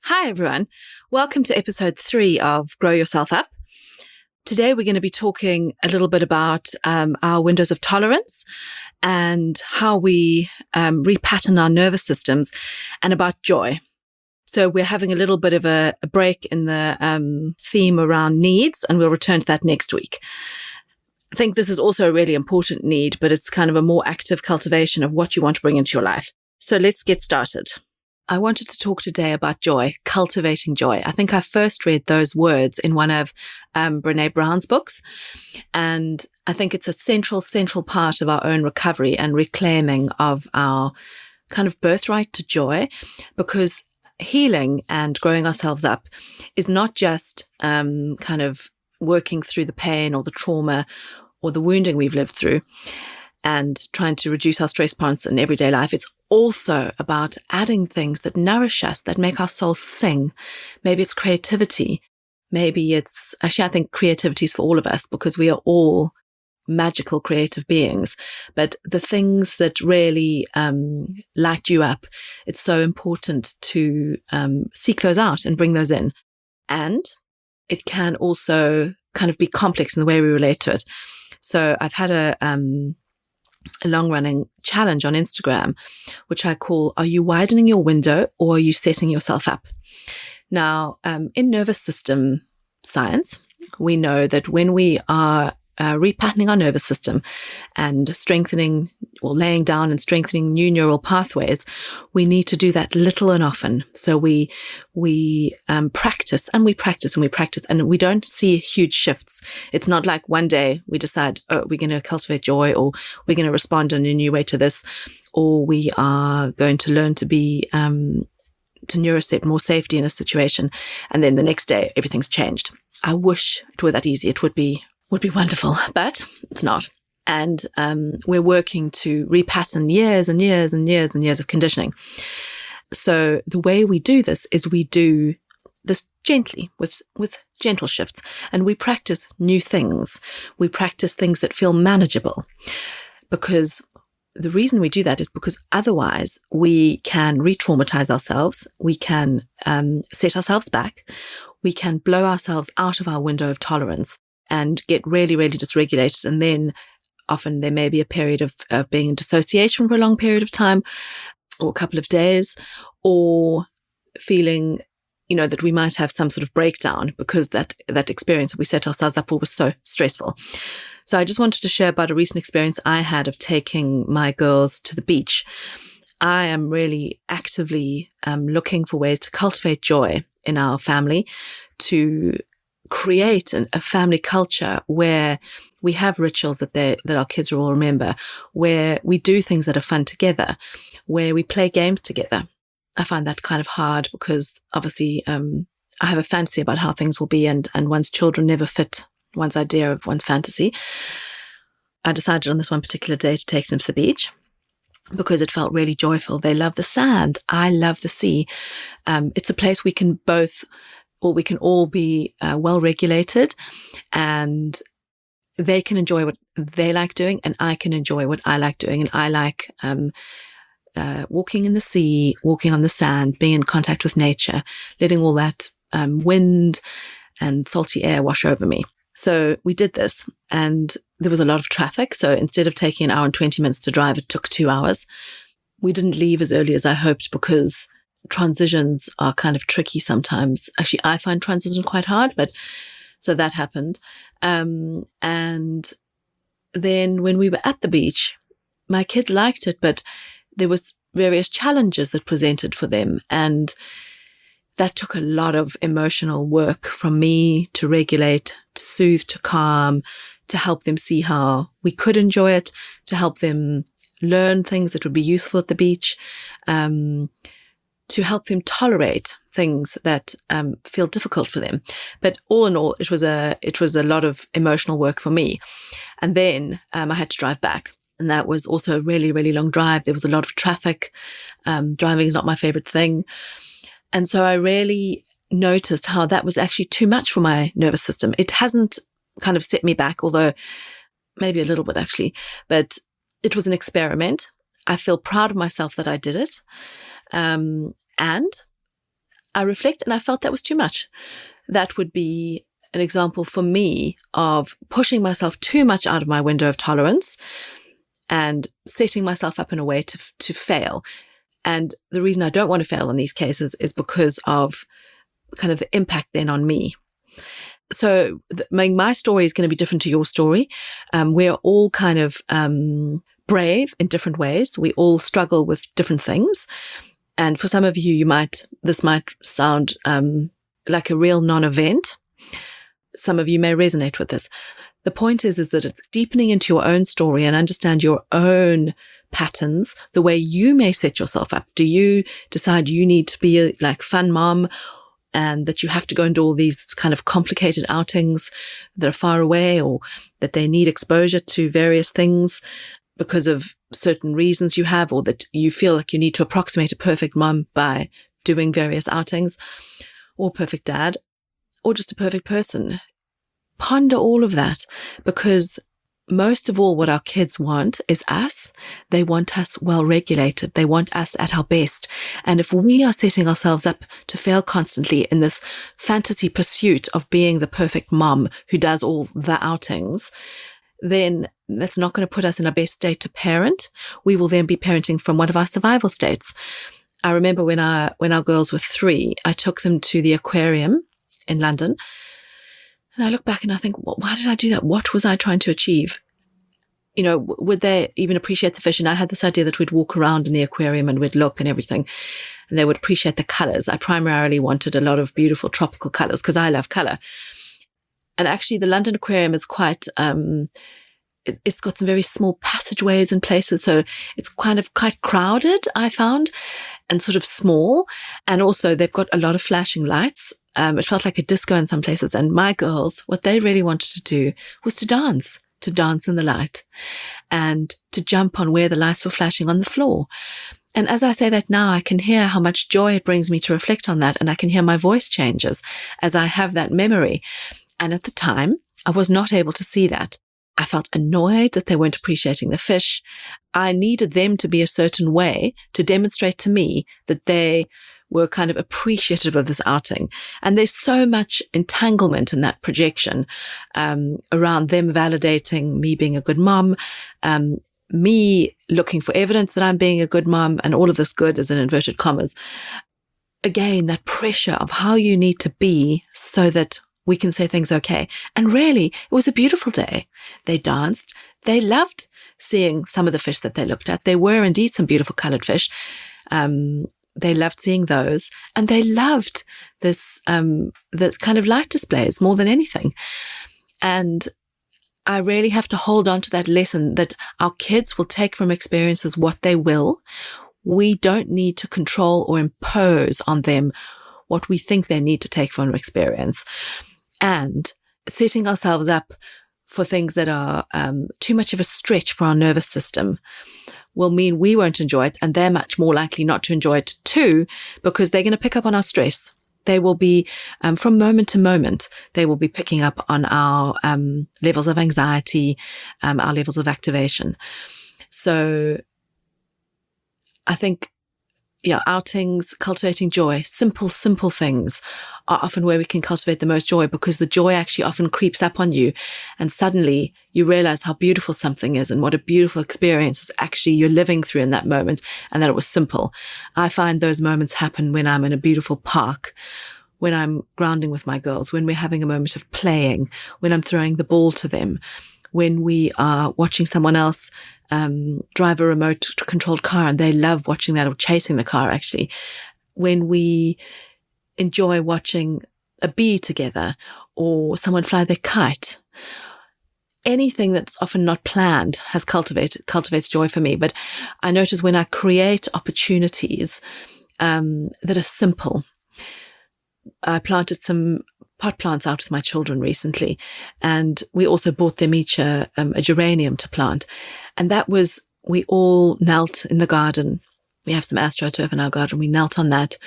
Hi, everyone. Welcome to episode 3 of Grow Yourself Up. Today, we're going to be talking a little bit about our windows of tolerance and how we repattern our nervous systems and about joy. So we're having a little bit of a break in the theme around needs, and we'll return to that next week. I think this is also a really important need, but it's kind of a more active cultivation of what you want to bring into your life. So let's get started. I wanted to talk today about joy, cultivating joy. I think I first read those words in one of Brené Brown's books. And I think it's a central part of our own recovery and reclaiming of our kind of birthright to joy, because healing and growing ourselves up is not just kind of working through the pain or the trauma or the wounding we've lived through and trying to reduce our stress points in everyday life. It's also about adding things that nourish us, that make our souls sing. Maybe it's creativity. Maybe it's, actually, I think creativity is for all of us because we are all magical creative beings. But the things that really light you up, it's so important to seek those out and bring those in. And it can also kind of be complex in the way we relate to it. So I've had a long-running challenge on Instagram, which I call, are you widening your window or are you setting yourself up? Now, in nervous system science, we know that when we are repatterning our nervous system and strengthening or laying down and strengthening new neural pathways, we need to do that little and often. So we practice and we practice and we practice, and we don't see huge shifts. It's not like one day we decide, oh, we're going to cultivate joy, or we're going to respond in a new way to this, or we are going to learn to be to neuroset more safety in a situation, and then the next day everything's changed. I wish it were that easy. It would be wonderful, but it's not. And we're working to repattern years and years and years and years of conditioning. So the way we do this is we do this gently, with gentle shifts, and we practice new things. We practice things that feel manageable, because the reason we do that is because otherwise we can re-traumatize ourselves. We can set ourselves back. We can blow ourselves out of our window of tolerance and get really, really dysregulated. And then often there may be a period of being in dissociation for a long period of time, or a couple of days, or feeling, that we might have some sort of breakdown because that experience that we set ourselves up for was so stressful. So I just wanted to share about a recent experience I had of taking my girls to the beach. I am really actively looking for ways to cultivate joy in our family, to create a family culture where we have rituals that our kids will remember, where we do things that are fun together, where we play games together. I find that kind of hard because obviously I have a fantasy about how things will be, and one's children never fit one's idea of one's fantasy. I decided on this one particular day to take them to the beach because it felt really joyful. They love the sand. I love the sea. It's a place we can all be well regulated, and they can enjoy what they like doing, and I can enjoy what I like doing. And I like walking in the sea, walking on the sand, being in contact with nature, letting all that wind and salty air wash over me. So we did this, and there was a lot of traffic. So instead of taking an hour and 20 minutes to drive, it took 2 hours. We didn't leave as early as I hoped because transitions are kind of tricky sometimes. Actually, I find transition quite hard, but so that happened. And then when we were at the beach, my kids liked it, but there was various challenges that presented for them. And that took a lot of emotional work from me to regulate, to soothe, to calm, to help them see how we could enjoy it, to help them learn things that would be useful at the beach, to help them tolerate things that feel difficult for them. But all in all, it was a lot of emotional work for me. And then I had to drive back. And that was also a really, really long drive. There was a lot of traffic. Driving is not my favorite thing. And so I really noticed how that was actually too much for my nervous system. It hasn't kind of set me back, although maybe a little bit actually, but it was an experiment. I feel proud of myself that I did it. And I reflect and I felt that was too much. That would be an example for me of pushing myself too much out of my window of tolerance and setting myself up in a way to fail. And the reason I don't want to fail in these cases is because of kind of the impact then on me. So my story is going to be different to your story. We're all kind of brave in different ways. We all struggle with different things. And for some of you, this might sound like a real non-event. Some of you may resonate with this. The point is that it's deepening into your own story and understand your own patterns, the way you may set yourself up. Do you decide you need to be a fun mom and that you have to go and do all these kind of complicated outings that are far away, or that they need exposure to various things because of certain reasons you have, or that you feel like you need to approximate a perfect mom by doing various outings, or perfect dad, or just a perfect person? Ponder all of that, because most of all, what our kids want is us. They want us well regulated. They want us at our best. And if we are setting ourselves up to fail constantly in this fantasy pursuit of being the perfect mom who does all the outings, then that's not going to put us in our best state to parent. We will then be parenting from one of our survival states. I remember when our girls were 3, I took them to the aquarium in London. And I look back and I think, why did I do that? What was I trying to achieve? Would they even appreciate the fish? And I had this idea that we'd walk around in the aquarium and we'd look and everything, and they would appreciate the colors. I primarily wanted a lot of beautiful tropical colors because I love color. And actually the London Aquarium is quite, it's got some very small passageways and places. So it's kind of quite crowded, I found, and sort of small. And also they've got a lot of flashing lights. It felt like a disco in some places. And my girls, what they really wanted to do was to dance in the light and to jump on where the lights were flashing on the floor. And as I say that now, I can hear how much joy it brings me to reflect on that. And I can hear my voice changes as I have that memory. And at the time, I was not able to see that. I felt annoyed that they weren't appreciating the fish. I needed them to be a certain way to demonstrate to me that they were kind of appreciative of this outing. And there's so much entanglement in that projection around them validating me being a good mom, me looking for evidence that I'm being a good mom, and all of this good is in inverted commas. Again, that pressure of how you need to be so that we can say things okay. And really, it was a beautiful day. They danced. They loved seeing some of the fish that they looked at. There were indeed some beautiful colored fish. They loved seeing those, and they loved this, the kind of light displays more than anything. And I really have to hold on to that lesson that our kids will take from experiences what they will. We don't need to control or impose on them what we think they need to take from experience. And setting ourselves up for things that are too much of a stretch for our nervous system will mean we won't enjoy it, and they're much more likely not to enjoy it too, because they're going to pick up on our stress. They will be, from moment to moment, they will be picking up on our levels of anxiety, our levels of activation. So I think, outings, cultivating joy, simple things are often where we can cultivate the most joy, because the joy actually often creeps up on you, and suddenly you realize how beautiful something is and what a beautiful experience is actually you're living through in that moment, and that it was simple. I find those moments happen when I'm in a beautiful park, when I'm grounding with my girls, when we're having a moment of playing, when I'm throwing the ball to them, when we are watching someone else drive a remote controlled car and they love watching that, or chasing the car actually, when we enjoy watching a bee together or someone fly their kite. Anything that's often not planned cultivates joy for me. But I notice when I create opportunities that are simple. I planted some pot plants out with my children recently, and we also bought them each a geranium to plant. And that was, we all knelt in the garden. We have some astroturf in our garden. We knelt on that.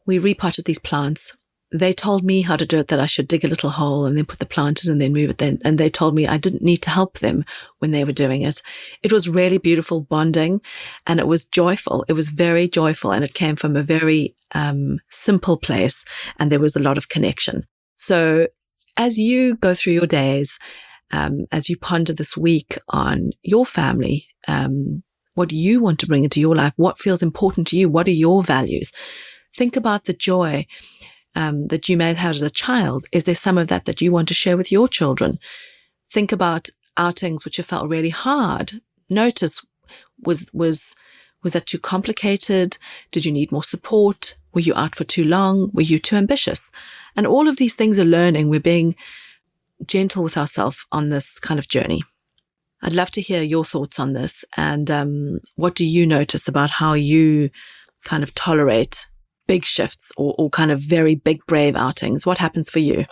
We repotted these plants. they told me how to do it, that I should dig a little hole and then put the plant in and then move it then. And they told me I didn't need to help them when they were doing it. It was really beautiful bonding, and it was joyful. It was very joyful, and it came from a very simple place, and there was a lot of connection. So as you go through your days, as you ponder this week on your family, what you want to bring into your life, what feels important to you, what are your values? Think about the joy that you may have had as a child. Is there some of that you want to share with your children? Think about outings which have felt really hard. Notice, was that too complicated? Did you need more support? Were you out for too long? Were you too ambitious? And all of these things are learning. We're being gentle with ourselves on this kind of journey. I'd love to hear your thoughts on this. And what do you notice about how you kind of tolerate big shifts or kind of very big, brave outings? What happens for you?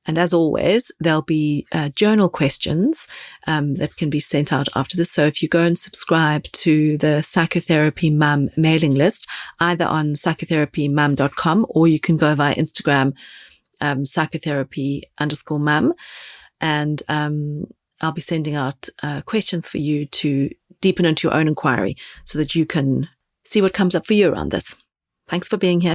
And as always, there'll be journal questions that can be sent out after this. So if you go and subscribe to the Psychotherapy Mum mailing list, either on psychotherapymum.com, or you can go via Instagram, psychotherapy_mum. And I'll be sending out questions for you to deepen into your own inquiry so that you can see what comes up for you around this. Thanks for being here.